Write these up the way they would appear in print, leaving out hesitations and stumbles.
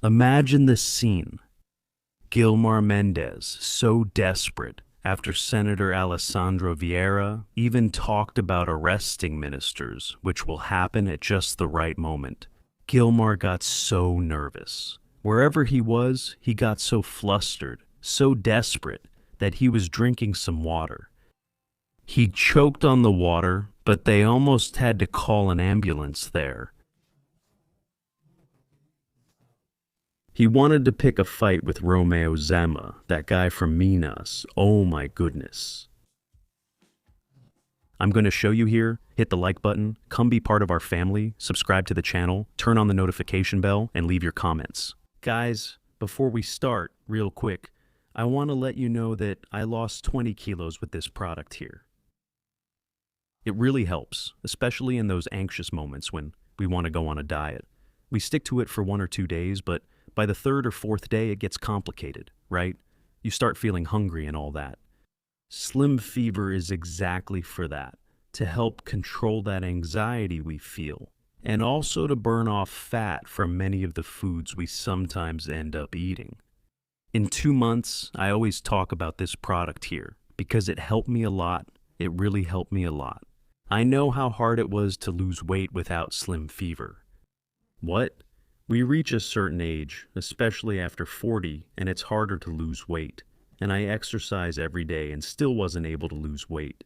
Imagine this scene. Gilmar Mendes, so desperate after Senator Alessandro Vieira even talked about arresting ministers, which will happen at just the right moment. Gilmar got so nervous. Wherever he was, he got so flustered, so desperate, that he was drinking some water. He choked on the water, but they almost had to call an ambulance there. He wanted to pick a fight with Romeu Zema, that guy from Minas. Oh my goodness. I'm going to show you here. Hit the like button, come be part of our family, subscribe to the channel, turn on the notification bell, and leave your comments. Guys, before we start, real quick, I want to let you know that I lost 20 kilos with this product here. It really helps, especially in those anxious moments when we want to go on a diet. We stick to it for 1 or 2 days, but by the 3rd or 4th day, it gets complicated, right? You start feeling hungry and all that. Slim Fever is exactly for that, to help control that anxiety we feel, and also to burn off fat from many of the foods we sometimes end up eating. In 2 months, I always talk about this product here, because it helped me a lot. It really helped me a lot. I know how hard it was to lose weight without Slim Fever. What? We reach a certain age, especially after 40, and it's harder to lose weight. And I exercise every day and still wasn't able to lose weight.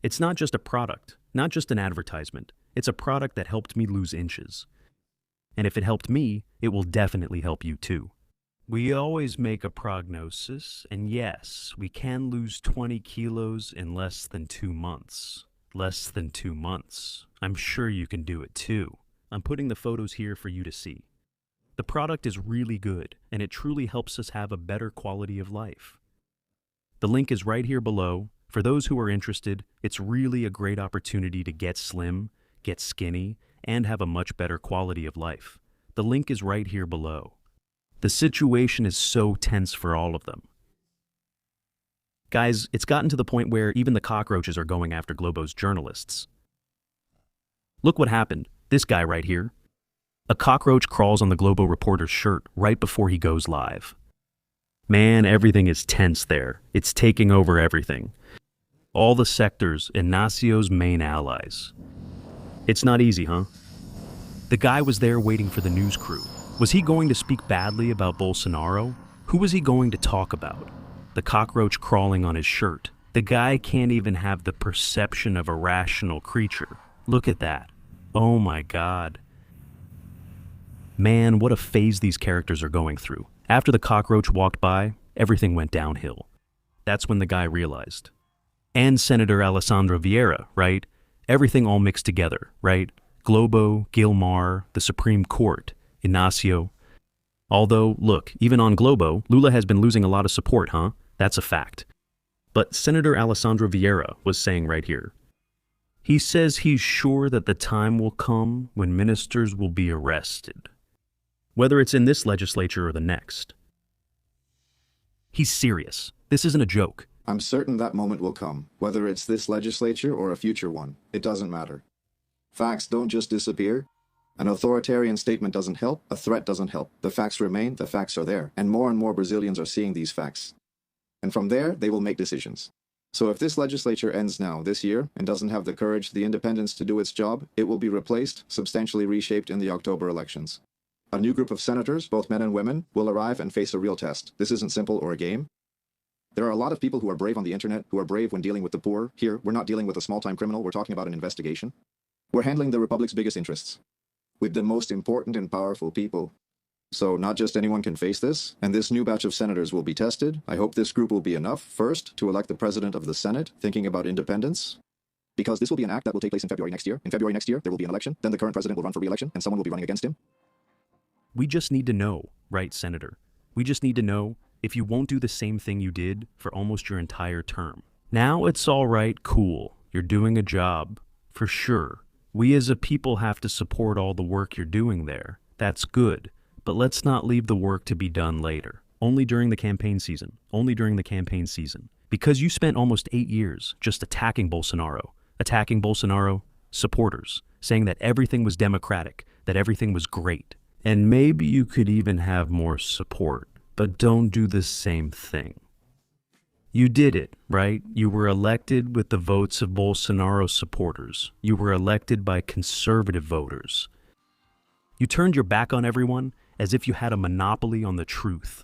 It's not just a product, not just an advertisement. It's a product that helped me lose inches. And if it helped me, it will definitely help you too. We always make a prognosis, and yes, we can lose 20 kilos in less than 2 months. Less than 2 months. I'm sure you can do it too. I'm putting the photos here for you to see. The product is really good, and it truly helps us have a better quality of life. The link is right here below. For those who are interested, it's really a great opportunity to get slim, get skinny, and have a much better quality of life. The link is right here below. The situation is so tense for all of them. Guys, it's gotten to the point where even the cockroaches are going after Globo's journalists. Look what happened. This guy right here. A cockroach crawls on the Globo reporter's shirt right before he goes live. Man, everything is tense there. It's taking over everything. All the sectors, Inacio's main allies. It's not easy, huh? The guy was there waiting for the news crew. Was he going to speak badly about Bolsonaro? Who was he going to talk about? The cockroach crawling on his shirt. The guy can't even have the perception of a rational creature. Look at that. Oh my God. Man, what a phase these characters are going through. After the cockroach walked by, everything went downhill. That's when the guy realized. And Senator Alessandro Vieira, right? Everything all mixed together, right? Globo, Gilmar, the Supreme Court, Inacio. Although, look, even on Globo, Lula has been losing a lot of support, huh? That's a fact. But Senator Alessandro Vieira was saying right here. He says he's sure that the time will come when ministers will be arrested. Whether it's in this legislature or the next. He's serious. This isn't a joke. I'm certain that moment will come, whether it's this legislature or a future one. It doesn't matter. Facts don't just disappear. An authoritarian statement doesn't help, a threat doesn't help. The facts remain, the facts are there, and more Brazilians are seeing these facts. And from there, they will make decisions. So if this legislature ends now, this year, and doesn't have the courage, the independence to do its job, it will be replaced, substantially reshaped in the October elections. A new group of senators, both men and women, will arrive and face a real test. This isn't simple or a game. There are a lot of people who are brave on the internet, who are brave when dealing with the poor. Here, we're not dealing with a small-time criminal, we're talking about an investigation. We're handling the Republic's biggest interests. With the most important and powerful people. So not just anyone can face this, and this new batch of senators will be tested. I hope this group will be enough, first, to elect the president of the Senate, thinking about independence. Because this will be an act that will take place in February next year. In February next year, there will be an election. Then the current president will run for re-election, and someone will be running against him. We just need to know, right, Senator? We just need to know if you won't do the same thing you did for almost your entire term. Now it's all right, cool. You're doing a job, for sure. We as a people have to support all the work you're doing there. That's good. But let's not leave the work to be done later. Only during the campaign season. Only during the campaign season. Because you spent almost 8 years just attacking Bolsonaro supporters, saying that everything was democratic, that everything was great. And maybe you could even have more support, but don't do the same thing. You did it, right? You were elected with the votes of Bolsonaro supporters. You were elected by conservative voters. You turned your back on everyone as if you had a monopoly on the truth.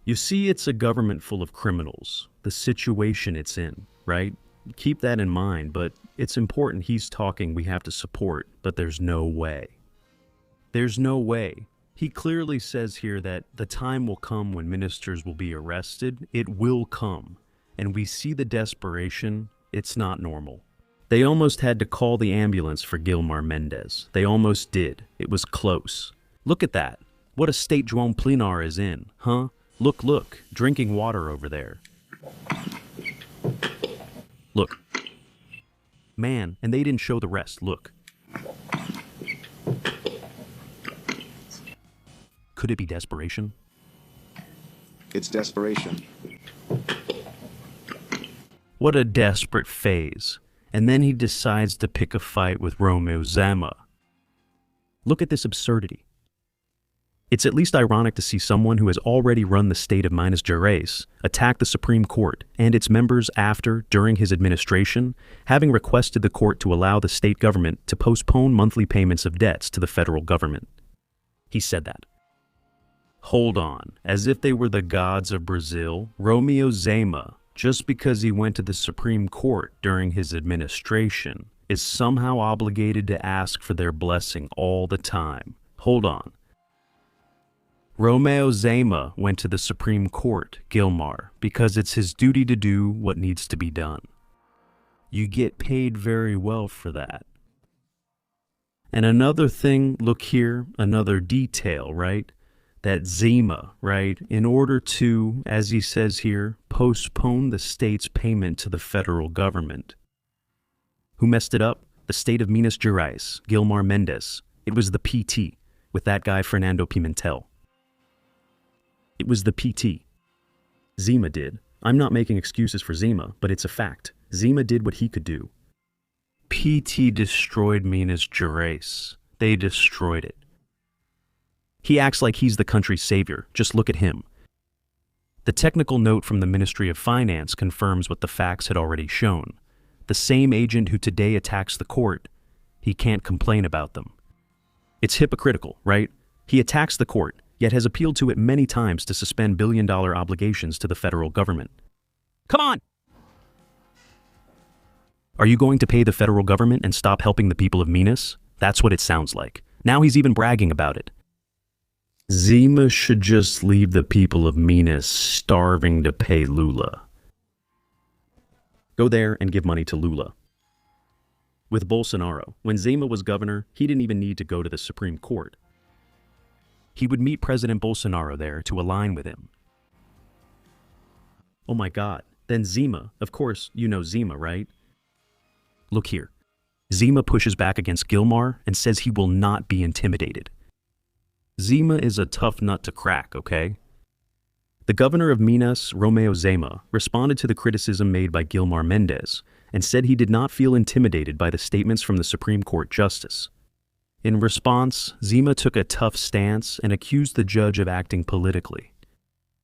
You see, it's a government full of criminals, the situation it's in, right? Keep that in mind, but it's important he's talking we have to support, but there's no way. There's no way. He clearly says here that the time will come when ministers will be arrested. It will come. And we see the desperation. It's not normal. They almost had to call the ambulance for Gilmar Mendes. They almost did. It was close. Look at that. What a state João Plinar is in, huh? Look, drinking water over there. Look. Man, and they didn't show the rest, look. Could it be desperation? It's desperation. What a desperate phase. And then he decides to pick a fight with Romeu Zema. Look at this absurdity. It's at least ironic to see someone who has already run the state of Minas Gerais attack the Supreme Court and its members during his administration, having requested the court to allow the state government to postpone monthly payments of debts to the federal government. He said that. Hold on, as if they were the gods of Brazil, Romeu Zema, just because he went to the Supreme Court during his administration, is somehow obligated to ask for their blessing all the time. Hold on. Romeu Zema went to the Supreme Court, Gilmar, because it's his duty to do what needs to be done. You get paid very well for that. And another thing, look here, another detail, right? That Zema, right, in order to, as he says here, postpone the state's payment to the federal government. Who messed it up? The state of Minas Gerais, Gilmar Mendes. It was the PT, with that guy Fernando Pimentel. It was the PT. Zema did. I'm not making excuses for Zema, but it's a fact. Zema did what he could do. PT destroyed Minas Gerais. They destroyed it. He acts like he's the country's savior. Just look at him. The technical note from the Ministry of Finance confirms what the facts had already shown. The same agent who today attacks the court, he can't complain about them. It's hypocritical, right? He attacks the court, yet has appealed to it many times to suspend billion-dollar obligations to the federal government. Come on! Are you going to pay the federal government and stop helping the people of Minas? That's what it sounds like. Now he's even bragging about it. Zema should just leave the people of Minas starving to pay Lula. Go there and give money to Lula. With Bolsonaro, when Zema was governor, he didn't even need to go to the Supreme Court. He would meet President Bolsonaro there to align with him. Oh my God, then Zema, of course, you know Zema, right? Look here. Zema pushes back against Gilmar and says he will not be intimidated. Zema is a tough nut to crack, okay? The governor of Minas, Romeu Zema, responded to the criticism made by Gilmar Mendes and said he did not feel intimidated by the statements from the Supreme Court justice. In response, Zema took a tough stance and accused the judge of acting politically.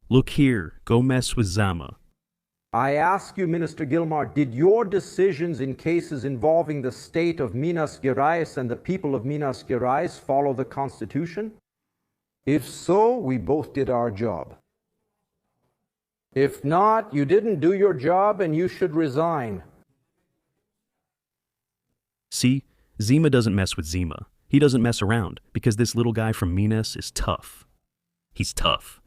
Look here, go mess with Zema. I ask you, Minister Gilmar, did your decisions in cases involving the state of Minas Gerais and the people of Minas Gerais follow the Constitution? If so, we both did our job. If not, you didn't do your job and you should resign. See, Zema doesn't mess with Zema. He doesn't mess around because this little guy from Minas is tough. He's tough.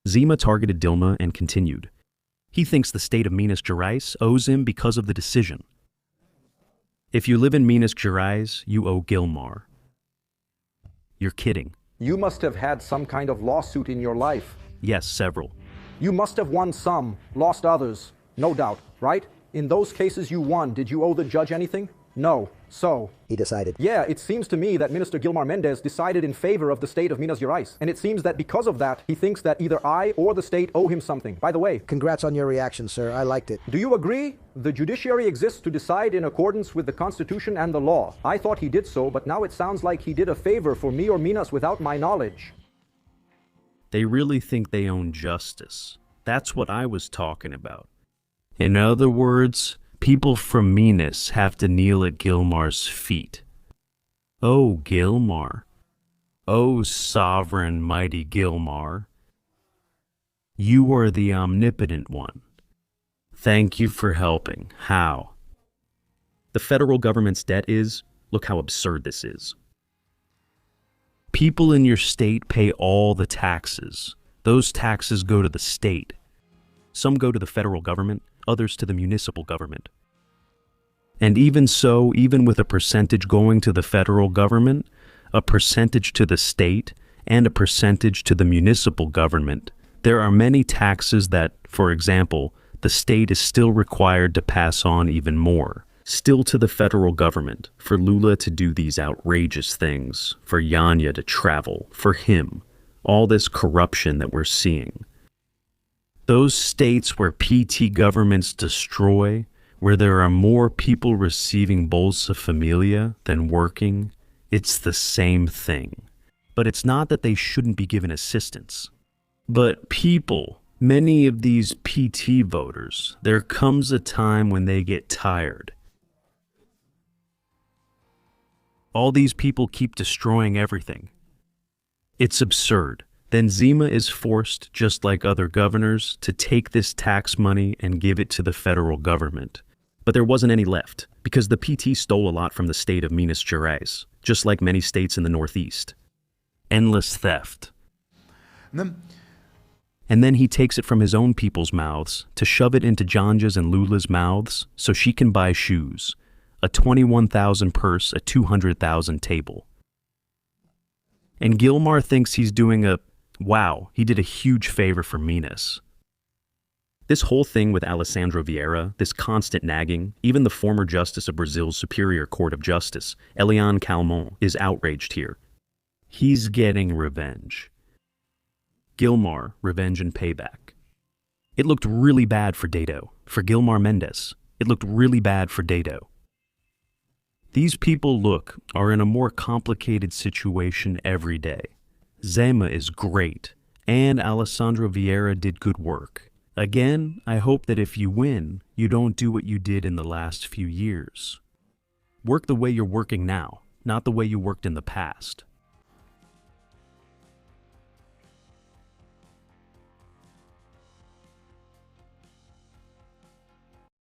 Zema targeted Dilma and continued. He thinks the state of Minas Gerais owes him because of the decision. If you live in Minas Gerais, you owe Gilmar. You're kidding. You must have had some kind of lawsuit in your life. Yes, several. You must have won some, lost others, no doubt, right? In those cases you won, did you owe the judge anything? No. So, He decided. yeah, it seems to me that Minister Gilmar Mendes decided in favor of the state of Minas Gerais. And it seems that because of that, he thinks that either I or the state owe him something. By the way, Congrats on your reaction, sir. I liked it. do you agree? The judiciary exists to decide in accordance with the Constitution and the law. I thought he did so, but now it sounds like he did a favor for me or Minas without my knowledge. They really think they own justice. That's what I was talking about. In other words, people from Minas have to kneel at Gilmar's feet. Oh, Gilmar. Oh, sovereign, mighty Gilmar. You are the omnipotent one. Thank you for helping. How? The federal government's debt is, look how absurd this is. People in your state pay all the taxes. Those taxes go to the state. Some go to the federal government, others to the municipal government. And even so, even with a percentage going to the federal government, a percentage to the state, and a percentage to the municipal government, there are many taxes that, for example, the state is still required to pass on even more, still to the federal government, for Lula to do these outrageous things, for Yanya to travel, for him, all this corruption that we're seeing. Those states where PT governments destroy, where there are more people receiving Bolsa Familia than working, it's the same thing. But it's not that they shouldn't be given assistance. But people, many of these PT voters, there comes a time when they get tired. All these people keep destroying everything. It's absurd. Then Zema is forced, just like other governors, to take this tax money and give it to the federal government. But there wasn't any left, because the PT stole a lot from the state of Minas Gerais, just like many states in the Northeast. Endless theft. And then he takes it from his own people's mouths to shove it into Janja's and Lula's mouths so she can buy shoes. A 21,000 purse, a 200,000 table. And Gilmar thinks he's doing wow, he did a huge favor for Minas. This whole thing with Alessandro Vieira, this constant nagging, even the former justice of Brazil's Superior Court of Justice, Eliane Calmon, is outraged here. He's getting revenge. Gilmar, revenge and payback. It looked really bad for Dato, for Gilmar Mendes. It looked really bad for Dato. These people, are in a more complicated situation every day. Zema is great, and Alessandro Vieira did good work. Again, I hope that if you win, you don't do what you did in the last few years. Work the way you're working now, not the way you worked in the past.